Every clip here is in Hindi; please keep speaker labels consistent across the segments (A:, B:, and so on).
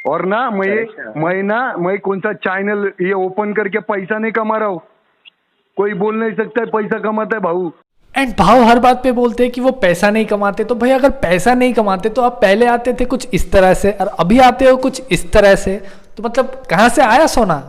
A: और ना मैं कौन सा चैनल ये ओपन करके पैसा नहीं कमा रहा हूँ। कोई बोल नहीं सकता है पैसा कमाता है भाऊ।
B: एंड भाव हर बात पे बोलते हैं कि वो पैसा नहीं कमाते। तो भाई अगर पैसा नहीं कमाते तो आप पहले आते थे कुछ इस तरह से और अभी आते हो कुछ इस तरह से, तो मतलब कहाँ से आया सोना?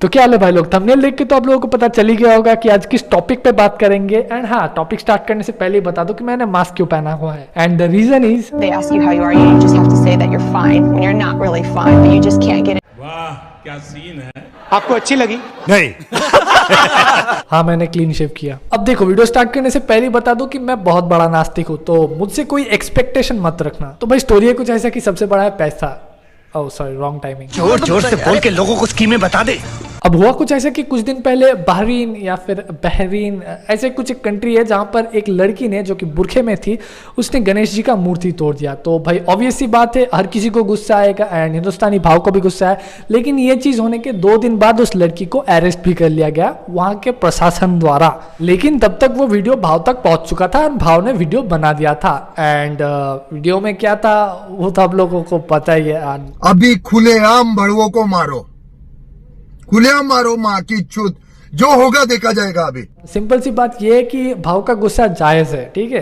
B: तो क्या हाल है भाई लोग, थंबनेल देख के तो आप लोगों को पता चल ही गया होगा कि आज किस टॉपिक पे बात करेंगे। एंड हाँ, टॉपिक स्टार्ट करने से पहले ही बता दो कि मैंने मास्क क्यों पहना हुआ है। And the reason is
C: they ask you how you are, you just have to say that you're fine when you're not really fine, but you just can't get it.
D: वाह क्या सीन है।
E: आपको अच्छी लगी?
F: नहीं।
B: हाँ, मैंने क्लीन शेव किया। अब देखो, वीडियो स्टार्ट करने से पहले बता दूं कि मैं बहुत बड़ा नास्तिक हूँ, तो मुझसे कोई एक्सपेक्टेशन मत रखना। तो भाई स्टोरी है कुछ ऐसा कि सबसे बड़ा है पैसा। Oh sorry, wrong timing.
F: जोर जोर से बोल के लोगों को स्कीमें बता दे।
B: अब हुआ कुछ ऐसा कि कुछ दिन पहले बहरीन या फिर बहरीन ऐसे कुछ एक कंट्री है जहाँ पर एक लड़की ने, जो कि बुरखे में थी, उसने गणेश जी का मूर्ति तोड़ दिया। तो भाई ऑब्वियस सी बात है, हर किसी को गुस्सा आएगा एंड हिंदुस्तानी भाव को भी गुस्सा है। लेकिन ये चीज़ होने के 2 दिन बाद उस लड़की को अरेस्ट भी कर लिया गया वहाँ के प्रशासन द्वारा। लेकिन तब तक वो वीडियो भाव तक पहुँच चुका था और भाव ने वीडियो बना दिया था। एंड वीडियो में क्या था वो तो आप लोगों को पता ही है।
G: अभी खुलेआम बड़वों को मारो, खुलेआम मारो, माँ की चूत, जो होगा देखा जाएगा। अभी
B: सिंपल सी बात यह है कि भाव का गुस्सा जायज़ है, ठीक है।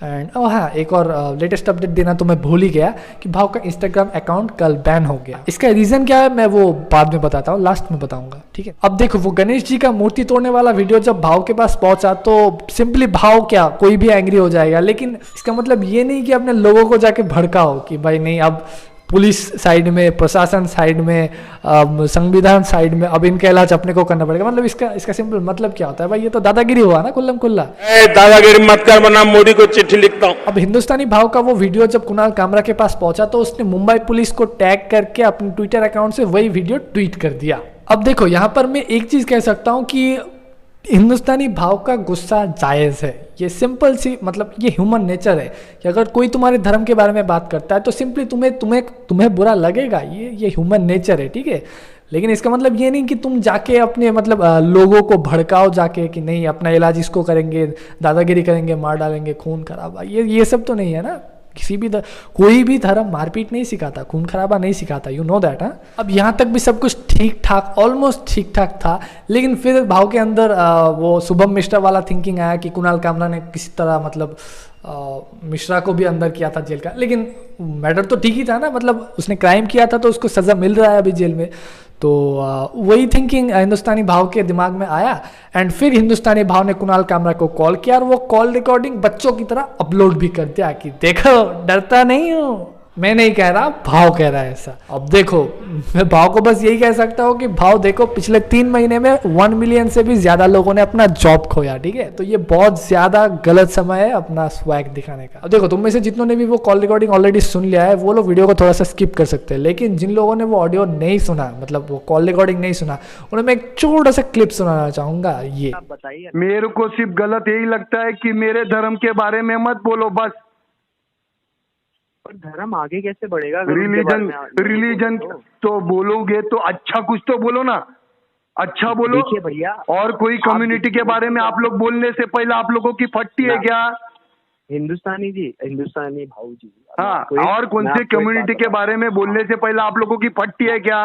B: एंड हाँ, एक और लेटेस्ट अपडेट देना तो मैं भूल ही गया कि भाव का इंस्टाग्राम अकाउंट कल बैन हो गया। इसका रीजन क्या है मैं वो बाद में बताता हूँ, लास्ट में बताऊंगा, ठीक है। अब देखो, वो गणेश जी का मूर्ति तोड़ने वाला वीडियो जब भाव के पास पहुंचा तो सिंपली भाव क्या, कोई भी एंग्री हो जाएगा। लेकिन इसका मतलब ये नहीं कि अपने लोगों को जाके भड़काओ कि भाई नहीं, अब पुलिस साइड में, प्रशासन साइड में, संविधान साइड में, अब इनका इलाज अपने को करना पड़ेगा। मतलब इसका सिंपल मतलब क्या होता है भाई, ये तो दादागिरी हुआ ना, कुल्लम कुल्ला।
D: दादागिरी मत कर वरना मोदी को चिट्ठी लिखता हूँ।
B: अब हिंदुस्तानी भाव का वो वीडियो जब कुणाल कामरा के पास पहुंचा तो उसने मुंबई पुलिस को टैग करके अपने ट्विटर अकाउंट से वही वीडियो ट्वीट कर दिया। अब देखो, यहाँ पर मैं एक चीज कह सकता हूँ कि हिंदुस्तानी भाव का गुस्सा जायज़ है। ये सिंपल सी, मतलब ये ह्यूमन नेचर है कि अगर कोई तुम्हारे धर्म के बारे में बात करता है तो सिंपली तुम्हें बुरा लगेगा। ये ह्यूमन नेचर है, ठीक है। लेकिन इसका मतलब ये नहीं कि तुम जाके अपने मतलब लोगों को भड़काओ जाके कि नहीं अपना इलाज इसको करेंगे, दादागिरी करेंगे, मार डालेंगे, खून खराबा, ये सब तो नहीं है ना। किसी भी कोई भी धर्म मारपीट नहीं सिखाता, खून खराबा नहीं सिखाता, यू नो दैट। हाँ, अब यहाँ तक भी सब कुछ ठीक ठाक, ऑलमोस्ट ठीक ठाक था। लेकिन फिर भाव के अंदर वो शुभम मिश्रा वाला थिंकिंग आया कि कुणाल कामरा ने किसी तरह मतलब मिश्रा को भी अंदर किया था जेल का। लेकिन मैटर तो ठीक ही था ना, मतलब उसने क्राइम किया था तो उसको सज़ा मिल रहा है अभी जेल में। तो वही थिंकिंग हिंदुस्तानी भाव के दिमाग में आया। एंड फिर हिंदुस्तानी भाव ने कुणाल कामरा को कॉल किया और वो कॉल रिकॉर्डिंग बच्चों की तरह अपलोड भी कर दिया कि देखो डरता नहीं हूँ। मैं नहीं कह रहा, भाव कह रहा है ऐसा। अब देखो, मैं भाव को बस यही कह सकता हूँ कि भाव देखो, पिछले 3 महीने में 1 मिलियन से भी ज्यादा लोगों ने अपना जॉब खोया, ठीक है। तो ये बहुत ज्यादा गलत समय है अपना स्वैग दिखाने का। अब देखो, तुम में से जितनों ने भी वो कॉल रिकॉर्डिंग ऑलरेडी सुन लिया है वो लोग वीडियो को थोड़ा सा स्किप कर सकते हैं। लेकिन जिन लोगों ने वो ऑडियो नहीं सुना, मतलब वो कॉल रिकॉर्डिंग नहीं सुना, उन्हें मैं एक छोटा सा क्लिप सुनाना चाहूंगा। ये
A: बताइए, मेरे को सिर्फ गलत यही लगता है कि मेरे धर्म के बारे में मत बोलो बस।
E: धर्म आगे कैसे बढ़ेगा?
A: रिलीजन तो बोलोगे तो अच्छा कुछ तो बोलो ना, अच्छा बोलो।
E: देखिए भैया,
A: और कोई कम्युनिटी के बारे में आप लोग बोलने से पहले आप लोगों की फटती है क्या?
E: हिंदुस्तानी भाव जी,
A: हाँ, और कौन से कम्युनिटी के बारे में बोलने से पहले आप लोगों की फटती है क्या?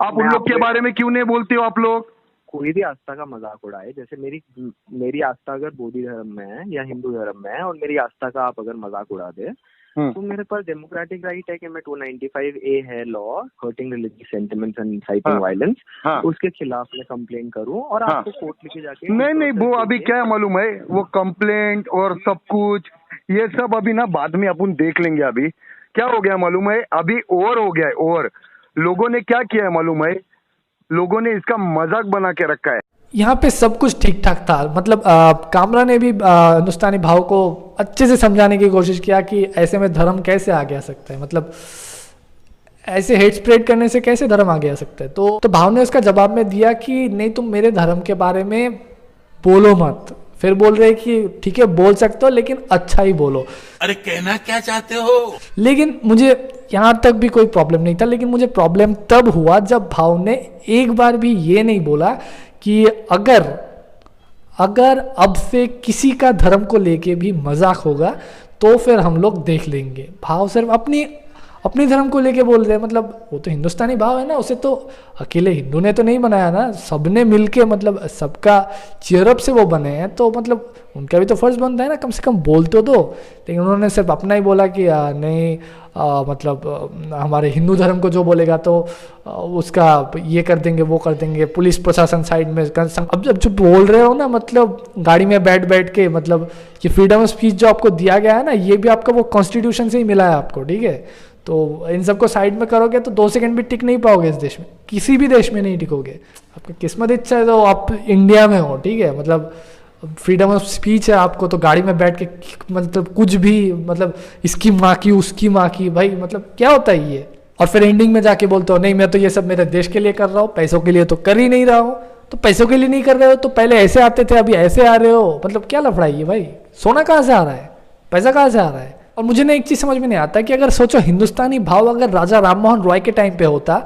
A: आप उन लोग के बारे में क्यों नहीं बोलते हो आप लोग?
E: कोई भी आस्था का मजाक उड़ाए, जैसे मेरी आस्था अगर बौद्ध धर्म में है या हिंदू धर्म में है और मेरी आस्था का आप अगर मजाक उड़ा दे तो मेरे पास डेमोक्रेटिक राइट है कि मैं 295A है law, hurting religious sentiments and inciting violence, उसके खिलाफ मैं कंप्लेंट करूं और आपको कोर्ट लेके जाके। नहीं, वो अभी क्या मालूम है, वो कंप्लेंट और सब कुछ ये सब अभी ना बाद में अपन देख लेंगे। अभी क्या हो गया मालूम है, अभी ओवर हो गया है। और लोगों ने क्या किया है मालूम है, लोगों ने इसका मजाक बना के रखा है।
B: यहाँ पे सब कुछ ठीक ठाक था। मतलब कामरा ने भी हिंदुस्तानी भाव को अच्छे से समझाने की कोशिश किया कि ऐसे में धर्म कैसे आगे आ सकता है, मतलब ऐसे हेट स्प्रेड करने से कैसे धर्म आगे आ सकता है। तो भाव ने उसका जवाब में दिया कि नहीं, तुम मेरे धर्म के बारे में बोलो मत। फिर बोल रहे कि ठीक है बोल सकते हो लेकिन अच्छा ही बोलो।
D: अरे कहना क्या चाहते हो?
B: लेकिन मुझे यहाँ तक भी कोई प्रॉब्लम नहीं था। लेकिन मुझे प्रॉब्लम तब हुआ जब भाव ने एक बार भी ये नहीं बोला कि अगर अगर अब से किसी का धर्म को लेके भी मजाक होगा तो फिर हम लोग देख लेंगे। भाव सिर्फ अपनी धर्म को लेके बोल रहे हैं, मतलब वो तो हिंदुस्तानी भाव है ना, उसे तो अकेले हिंदू ने तो नहीं बनाया ना, सबने मिलके मतलब सबका चेयरअप से वो बने हैं, तो मतलब उनका भी तो फर्ज बनता है ना कम से कम बोल तो दो। लेकिन उन्होंने सिर्फ अपना ही बोला कि नहीं मतलब हमारे हिंदू धर्म को जो बोलेगा तो उसका ये कर देंगे वो कर देंगे, पुलिस प्रशासन साइड में। अब जब जो बोल रहे हो ना, मतलब गाड़ी में बैठ के, मतलब ये फ्रीडम ऑफ स्पीच जो आपको दिया गया है ना, ये भी आपका वो कॉन्स्टिट्यूशन से ही मिला है आपको, ठीक है। तो इन सबको साइड में करोगे तो 2 सेकंड भी टिक नहीं पाओगे इस देश में, किसी भी देश में नहीं टिकोगे। आपकी किस्मत इच्छा है तो आप इंडिया में हो, ठीक है, मतलब फ्रीडम ऑफ स्पीच है आपको, तो गाड़ी में बैठ के मतलब कुछ भी, मतलब इसकी माँ की उसकी माँ की, भाई मतलब क्या होता है ये। और फिर एंडिंग में जाके बोलते हो नहीं मैं तो ये सब मेरे देश के लिए कर रहा हूँ, पैसों के लिए तो कर ही नहीं रहा हूँ। तो पैसों के लिए नहीं कर रहे हो तो पहले ऐसे आते थे अभी ऐसे आ रहे हो, मतलब क्या लफड़ा है ये भाई। सोना कहाँ से आ रहा है, पैसा कहाँ से आ रहा है। और मुझे ना एक चीज समझ में नहीं आता कि अगर सोचो हिंदुस्तानी भाव अगर राजा राममोहन रॉय के टाइम पे होता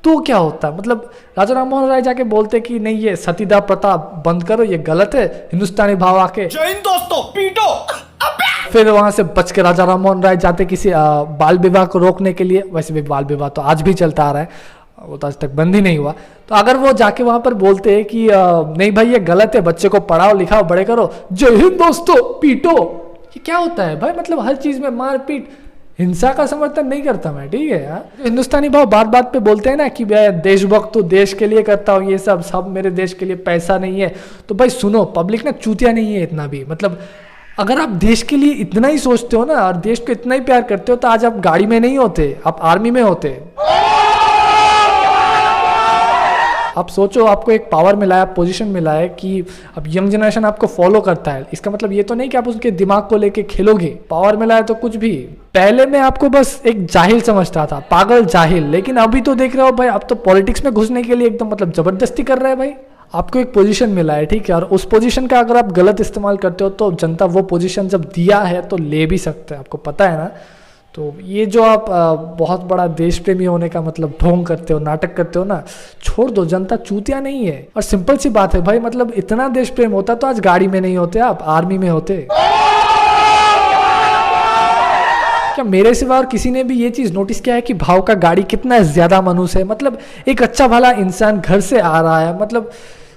B: तो क्या होता। मतलब राजा राममोहन राय जाके बोलते कि नहीं ये सतीदाह प्रथा बंद करो, ये गलत है। हिंदुस्तानी भाव आके दोस्तों पीटो, फिर वहां से बच के राजा राममोहन राय जाते किसी बाल विवाह को रोकने के लिए। वैसे भी बाल विवाह तो आज भी चलता आ रहा है, वो तो आज तक बंद ही नहीं हुआ। तो अगर वो जाके वहां पर बोलते हैं कि नहीं भाई ये गलत है, बच्चे को पढ़ाओ लिखाओ बड़े करो, जय हिंद दोस्तों पीटो, ये क्या होता है भाई। मतलब हर चीज में मारपीट, हिंसा का समर्थन नहीं करता मैं, ठीक है यार। हिंदुस्तानी भाव बात पे बोलते हैं ना कि मैं देशभक्त तो देश के लिए करता हूँ, ये सब मेरे देश के लिए, पैसा नहीं है। तो भाई सुनो, पब्लिक ना चूतिया नहीं है इतना भी। मतलब अगर आप देश के लिए इतना ही सोचते हो ना और देश को इतना ही प्यार करते हो तो आज आप गाड़ी में नहीं होते, आप आर्मी में होते। आप सोचो आपको एक पावर मिला है, पोजीशन मिला है कि अब यंग जनरेशन आपको फॉलो करता है। इसका मतलब ये तो नहीं कि आप उसके दिमाग को लेके खेलोगे। पावर मिला है तो कुछ भी। पहले मैं आपको बस एक जाहिल समझता था, पागल जाहिल, लेकिन अभी तो देख रहे हो भाई, अब तो पॉलिटिक्स में घुसने के लिए एकदम मतलब जबरदस्ती कर रहे हैं भाई। आपको एक पोजीशन मिला है, ठीक है, और उस पोजीशन का अगर आप गलत इस्तेमाल करते हो तो जनता वो पोजीशन जब दिया है तो ले भी सकते हैं, आपको पता है ना। तो ये जो आप बहुत बड़ा देश प्रेमी होने का मतलब ढोंग करते हो, नाटक करते हो ना, छोड़ दो, जनता चूतिया नहीं है। और सिंपल सी बात है भाई, मतलब इतना देश प्रेम होता तो आज गाड़ी में नहीं होते, आप आर्मी में होते। क्या मेरे सिवा और किसी ने भी ये चीज नोटिस किया है कि भाव का गाड़ी कितना ज्यादा मनुष्य है। मतलब एक अच्छा भला इंसान घर से आ रहा है, मतलब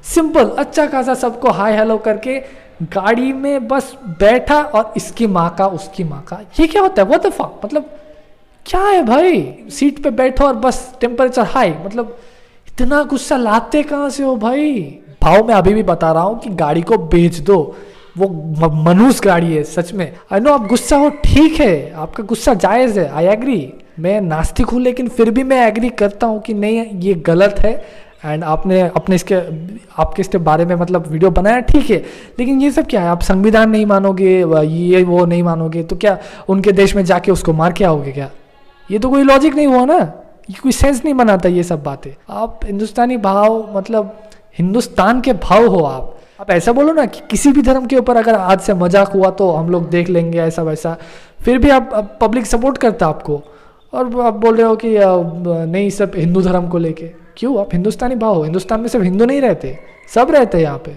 B: सिंपल अच्छा खासा सबको हाय हेलो करके गाड़ी में बस बैठा और इसकी माँ का उसकी माँ का, ये क्या होता है, व्हाट द फक। मतलब क्या है भाई, सीट पे बैठो और बस टेम्परेचर हाई, मतलब इतना गुस्सा लाते कहाँ से हो भाई। भाव में अभी भी बता रहा हूँ कि गाड़ी को बेच दो, वो मनुष्य गाड़ी है सच में। आई नो आप गुस्सा हो, ठीक है, आपका गुस्सा जायज है, आई एग्री। मैं नास्तिक हूँ लेकिन फिर भी मैं एग्री करता हूँ कि नहीं ये गलत है एंड आपने आपके इसके बारे में मतलब वीडियो बनाया, ठीक है। लेकिन ये सब क्या है, आप संविधान नहीं मानोगे, ये वो नहीं मानोगे, तो क्या उनके देश में जाके उसको मार के आओगे क्या। ये तो कोई लॉजिक नहीं हुआ ना, ये कोई सेंस नहीं बनाता ये सब बातें। आप हिंदुस्तानी भाव मतलब हिंदुस्तान के भाव हो आप ऐसा बोलो ना कि किसी भी धर्म के ऊपर अगर आज से मजाक हुआ तो हम लोग देख लेंगे ऐसा वैसा, फिर भी आप पब्लिक सपोर्ट करता आपको। और आप बोल रहे हो कि नहीं सब हिंदू धर्म को लेके, क्यों। आप हिंदुस्तानी भाव हो, हिंदुस्तान में सिर्फ हिंदू नहीं रहते, सब रहते हैं यहाँ पे।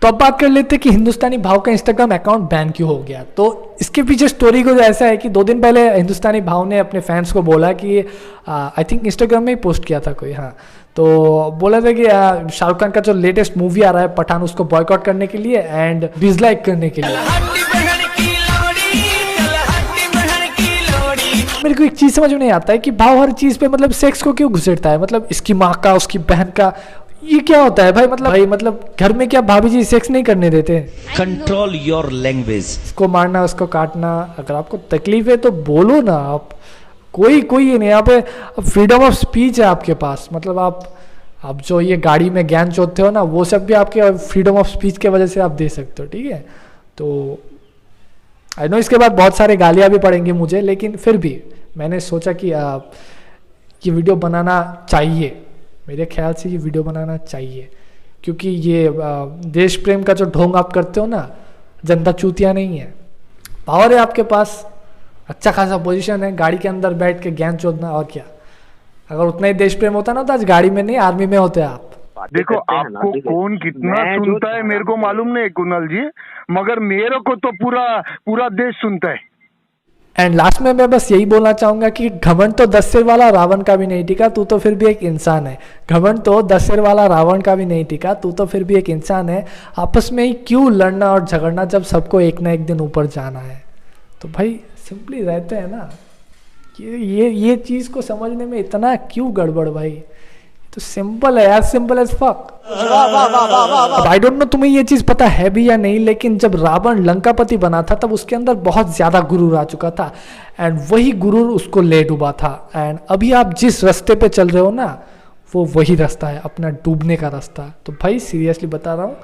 B: तो अब बात कर लेते कि हिंदुस्तानी भाव का इंस्टाग्राम अकाउंट बैन क्यों हो गया। तो इसके पीछे स्टोरी को ऐसा है कि 2 दिन पहले हिंदुस्तानी भाव ने अपने फैंस को बोला कि आई थिंक इंस्टाग्राम में ही पोस्ट किया था कोई, हाँ, तो बोला था कि शाहरुख खान का जो लेटेस्ट मूवी आ रहा है पठान, उसको बॉयकॉट करने के लिए एंड डिसलाइक करने के लिए। मेरे को एक चीज समझ में नहीं आता है कि भाव हर चीज पे मतलब सेक्स को क्यों घुसेड़ता है। मतलब इसकी माँ का उसकी बहन का, ये क्या होता है भाई। मतलब घर में क्या भाभी जी सेक्स नहीं करने देते।
F: Control your language.
B: इसको मारना उसको काटना, अगर आपको तकलीफ है तो बोलो ना। आप कोई नहीं, यहाँ पे फ्रीडम ऑफ स्पीच है आपके पास। मतलब आप जो ये गाड़ी में ज्ञान चोदते हो ना, वो सब भी आपके फ्रीडम ऑफ स्पीच के वजह से आप दे सकते हो, ठीक है। तो आई नो इसके बाद बहुत सारे गालियाँ भी पड़ेंगी मुझे, लेकिन फिर भी मैंने सोचा कि ये वीडियो बनाना चाहिए। मेरे ख्याल से ये वीडियो बनाना चाहिए, क्योंकि ये देश प्रेम का जो ढोंग आप करते हो ना, जनता चूतिया नहीं है। पावर है आपके पास, अच्छा खासा पोजीशन है, गाड़ी के अंदर बैठ के ज्ञान चोदना, और क्या। अगर उतना ही देश प्रेम होता ना तो आज गाड़ी में नहीं आर्मी में होते आप।
E: बातें
A: देखो
E: करते हैं ना,
A: आपको
E: देखिए,
A: कौन कितना
E: मैं जो
A: सुनता है मेरे को मालूम नहीं कुणाल जी, मगर मेरे को तो पूरा देश सुनता है।
B: एंड लास्ट में मैं बस यही बोलना चाहूंगा कि घमंड तो 10 सिर वाला रावण का भी नहीं टिका, तू तो फिर भी एक इंसान है। घमंड तो 10 सिर वाला रावण का भी नहीं टिका, तू तो फिर भी एक इंसान है। आपस में ही क्यों लड़ना और झगड़ना जब सबको एक ना एक दिन ऊपर जाना है। तो भाई सिंपली रहते हैं ना, ये चीज को समझने में इतना क्यों गड़बड़ भाई, तो सिंपल है यार, सिंपल एज फक। अब आई डोंट नो तुम्हें ये चीज पता है भी या नहीं, लेकिन जब रावण लंकापति बना था तब उसके अंदर बहुत ज्यादा गुरूर आ चुका था, एंड वही गुरूर उसको ले डूबा था। एंड अभी आप जिस रास्ते पे चल रहे हो ना, वो वही रास्ता है, अपना डूबने का रास्ता। तो भाई सीरियसली बता रहा हूँ,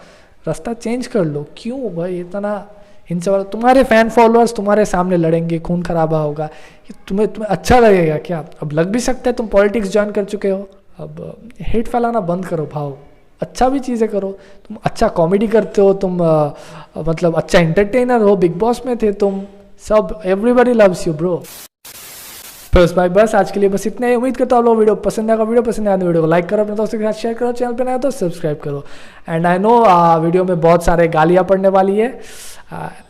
B: रास्ता चेंज कर लो। क्यों भाई इतना इनसे वाला, तुम्हारे फैन फॉलोअर्स तुम्हारे सामने लड़ेंगे, खून खराबा होगा, ये तुम्हें अच्छा लगेगा क्या? अब लग भी सकता है, तुम पॉलिटिक्स ज्वाइन कर चुके हो। अब हेट फैलाना बंद करो भाव, अच्छा भी चीज़ें करो। तुम अच्छा कॉमेडी करते हो, तुम मतलब अच्छा एंटरटेनर हो, बिग बॉस में थे तुम, सब एवरीबॉडी लव्स यू ब्रो। बस भाई बस आज के लिए बस इतना ही। उम्मीद करता हूँ आप लोग वीडियो पसंद आएगा। वीडियो पसंद आए तो वीडियो को लाइक करो, अपने दोस्तों के साथ शेयर करो, चैनल पे नया तो सब्सक्राइब करो। एंड आई नो वीडियो में बहुत सारे गालियाँ पड़ने वाली है,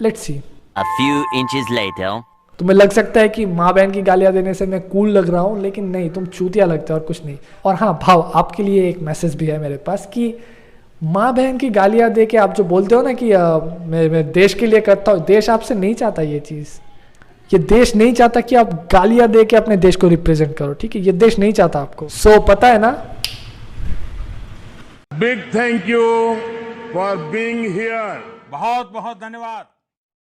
B: let's see.
F: A few inches later.
B: तुम्हें लग सकता है कि माँ बहन की गालियाँ देने से मैं कूल लग रहा हूँ, लेकिन नहीं, तुम चूतिया लगते हो और कुछ नहीं। और हाँ भाव, आपके लिए एक मैसेज भी है मेरे पास कि माँ बहन की गालियाँ दे के आप जो बोलते हो ना कि मैं देश के लिए करता हूँ, देश आपसे नहीं चाहता ये चीज़। ये देश नहीं चाहता कि आप गालियाँ दे के अपने देश को रिप्रेजेंट करो, ठीक है? ये देश नहीं चाहता आपको। सो पता है ना।
D: Big thank you for being here. बहुत बहुत धन्यवाद।